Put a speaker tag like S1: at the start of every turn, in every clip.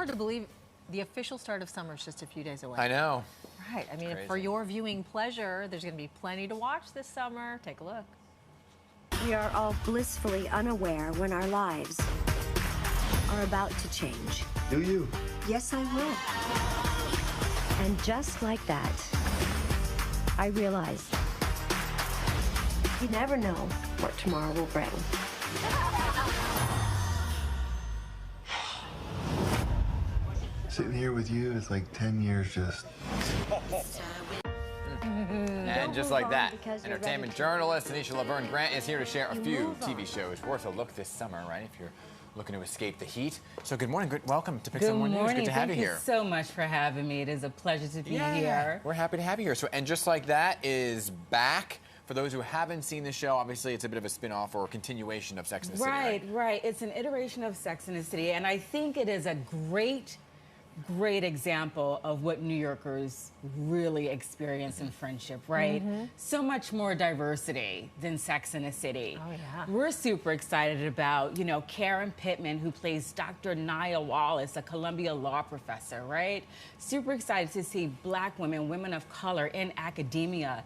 S1: hard to believe the official start of summer is just a few days away.
S2: I know.
S1: Right. I mean, for your viewing pleasure, there's going to be plenty to watch this summer. Take a look.
S3: We are all blissfully unaware when our lives are about to change.
S4: Do you?
S3: Yes, I will. And just like that, I realized you never know what tomorrow will bring.
S4: Sitting here with you is like 10 years just.
S2: And just like that, entertainment journalist Anisha Laverne Grant is here to share a few TV shows worth a look this summer, right? If you're looking to escape the heat. So good morning, welcome to Pick Someone News. Good to have you here.
S5: Thank you so much for having me. It is a pleasure to be here.
S2: We're happy to have you here. So, and just like that is back. For those who haven't seen the show, obviously it's a bit of a spin-off or a continuation of Sex and the City, right?
S5: Right. It's an iteration of Sex and the City, and I think it is a great example of what New Yorkers really experience in friendship, right? So much more diversity than Sex and the City.
S1: Oh, yeah.
S5: We're super excited about, you know, Karen Pittman, who plays Dr. Nia Wallace, a Columbia law professor, right? Super excited to see Black women, women of color in academia.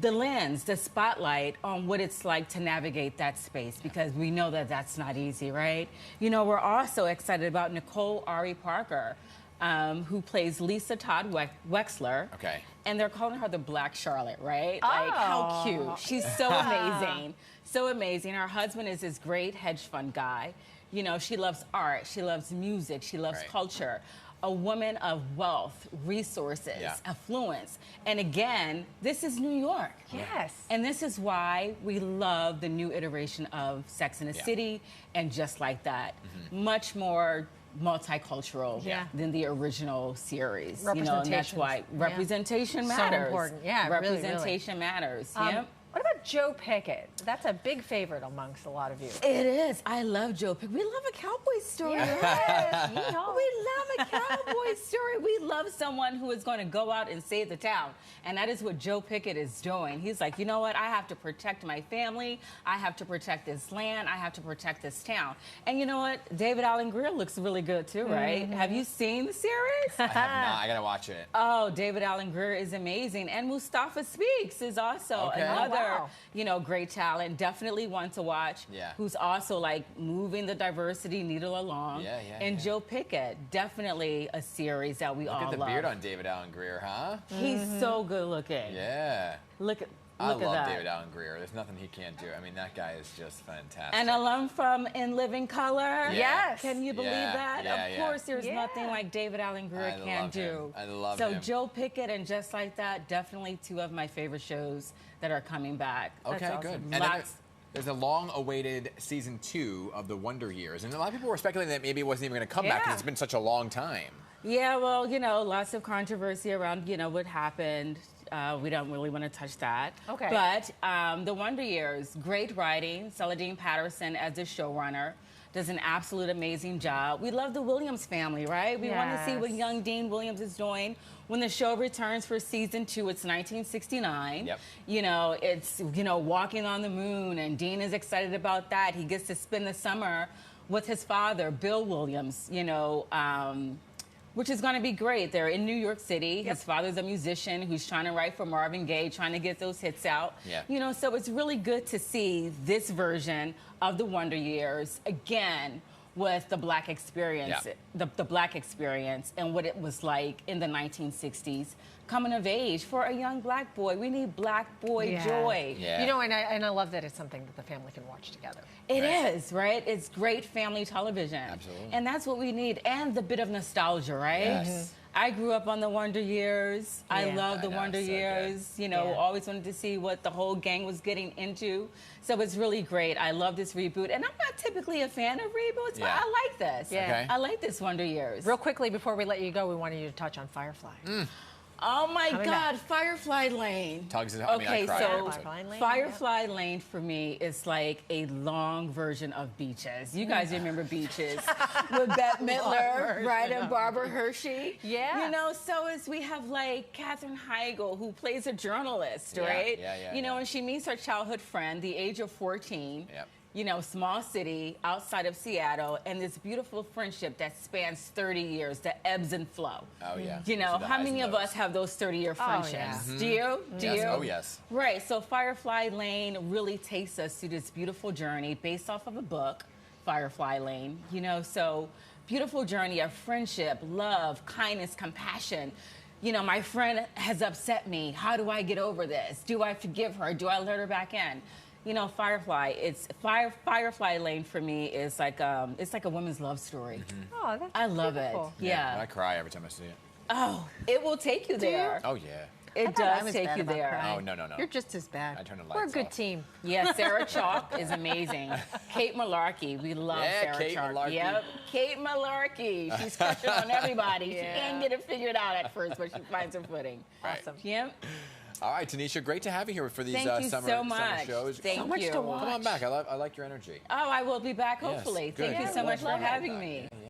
S5: The lens, the spotlight on what it's like to navigate that space, because we know that that's not easy, right? You know, we're also excited about Nicole Ari Parker, who plays Lisa Todd Wexler.
S2: Okay.
S5: And they're calling her the Black Charlotte, right? Like, how cute. She's so amazing. So amazing. Her husband is this great hedge fund guy. You know, she loves art, she loves music, she loves culture. A woman of wealth, resources, affluence. And again, this is New York.
S1: Yes.
S5: And this is why we love the new iteration of Sex and the City and Just Like That. Much more multicultural than the original series. You know, and that's why representation matters.
S1: So important. Yeah,
S5: representation matters.
S1: What about Joe Pickett? That's a big favorite amongst a lot of you.
S5: It is. I love Joe Pickett. We love a cowboy story.
S1: Yes.
S5: We love a cowboy story. We love someone who is going to go out and save the town. And that is what Joe Pickett is doing. He's like, you know what? I have to protect my family. I have to protect this land. I have to protect this town. And you know what? David Alan Grier looks really good too, right? Have you seen the series?
S2: I have not. I got to watch it.
S5: Oh, David Alan Grier is amazing. And Mustafa Speaks is also another you know, great talent, definitely one to watch, who's also like moving the diversity needle along. And Joe Pickett, definitely a series that we all love.
S2: Look at the beard on David Alan Grier, huh?
S5: He's so good looking.
S2: Yeah.
S5: Look at
S2: I love
S5: that.
S2: David Alan Grier. There's nothing he can't do. I mean, that guy is just fantastic.
S5: An alum from In Living Color.
S1: Yes.
S5: Can you believe that? Of course, there's nothing like David Alan Grier can do.
S2: I love him.
S5: So Joe Pickett and Just Like That, definitely two of my favorite shows that are coming back.
S2: Okay,
S5: That's
S2: good.
S5: awesome.
S2: And there's a long-awaited season 2 of The Wonder Years, and a lot of people were speculating that maybe it wasn't even going to come back because it's been such a long time.
S5: Yeah, well, you know, lots of controversy around, you know, what happened. We don't really want to touch that.
S1: Okay.
S5: But The Wonder Years, great writing. Celadine Patterson as the showrunner does an absolute amazing job. We love the Williams family, right? We want to see what young Dean Williams is doing. When the show returns for season 2, it's 1969. You know, it's, you know, walking on the moon, and Dean is excited about that. He gets to spend the summer with his father, Bill Williams, you know, which is going to be great. They're in New York City. His father's a musician who's trying to write for Marvin Gaye, trying to get those hits out. You know, so it's really good to see this version of The Wonder Years again with the Black experience, the Black experience, and what it was like in the 1960s. Coming of age for a young Black boy. We need Black boy joy.
S1: You know, and I love that it's something that the family can watch together.
S5: It is, right? It's great family television.
S2: Absolutely.
S5: And that's what we need. And the bit of nostalgia, right?
S2: Yes.
S5: I grew up on The Wonder Years. I love The Wonder Years. You know, always wanted to see what the whole gang was getting into. So it's really great. I love this reboot. And I'm not typically a fan of reboots, but I like this. I like this Wonder Years.
S1: Real quickly, before we let you go, we wanted you to touch on Firefly.
S5: Oh my God, Firefly Lane.
S2: Tugs is okay,
S5: so Firefly Lane for me is like a long version of Beaches. You guys remember Beaches with Bette Midler, right, and Barbara Hershey. You know, so as we have like Katherine Heigl, who plays a journalist, right? You know, and she meets her childhood friend, the age of 14. you know, small city outside of Seattle, and this beautiful friendship that spans 30 years, that ebbs and flow.
S2: Oh, yeah.
S5: You know,
S2: The
S5: how
S2: highs
S5: many
S2: and
S5: of
S2: lows.
S5: us have those 30-year friendships?
S1: yeah.
S5: Do you? Do
S2: Yes.
S5: you?
S2: Oh, yes.
S5: Right. So Firefly Lane really takes us through this beautiful journey based off of a book, Firefly Lane. You know, so beautiful journey of friendship, love, kindness, compassion. You know, my friend has upset me. How do I get over this? Do I forgive her? Do I let her back in? You know, Firefly. Firefly Lane for me is like it's like a women's love story.
S1: Oh, that's
S5: I love
S1: beautiful.
S5: it. Yeah.
S2: I cry every time I see it.
S5: Oh, it will take you there.
S2: Oh, yeah.
S5: It
S1: I thought I
S5: does
S1: was
S5: take
S1: bad
S5: you
S1: about
S5: there.
S1: crying.
S2: Oh, no.
S1: You're just as bad.
S2: I turn the
S1: We're a
S2: lights
S1: good
S2: off.
S1: team.
S5: Yeah, Sarah Chalk is amazing. Kate Malarkey, we love
S2: Yeah,
S5: Sarah
S2: Kate
S5: Chalk.
S2: Malarkey.
S5: Yep, Kate Malarkey. She's crushing on everybody. She can't get it figured out at first, but she finds her footing.
S2: Right.
S1: Awesome.
S5: Yep.
S2: All right, Tanisha, great to have you here for these
S5: Thank you
S2: summer,
S5: so
S2: summer
S5: much.
S2: shows.
S5: Thank
S1: So much
S5: you.
S1: to watch.
S2: Come on back. I like your energy.
S5: Oh, I will be back
S2: Yes,
S5: hopefully.
S2: good.
S5: Thank you
S2: Yeah,
S5: so much
S2: we'll
S5: for
S2: love
S5: having
S2: that.
S5: me.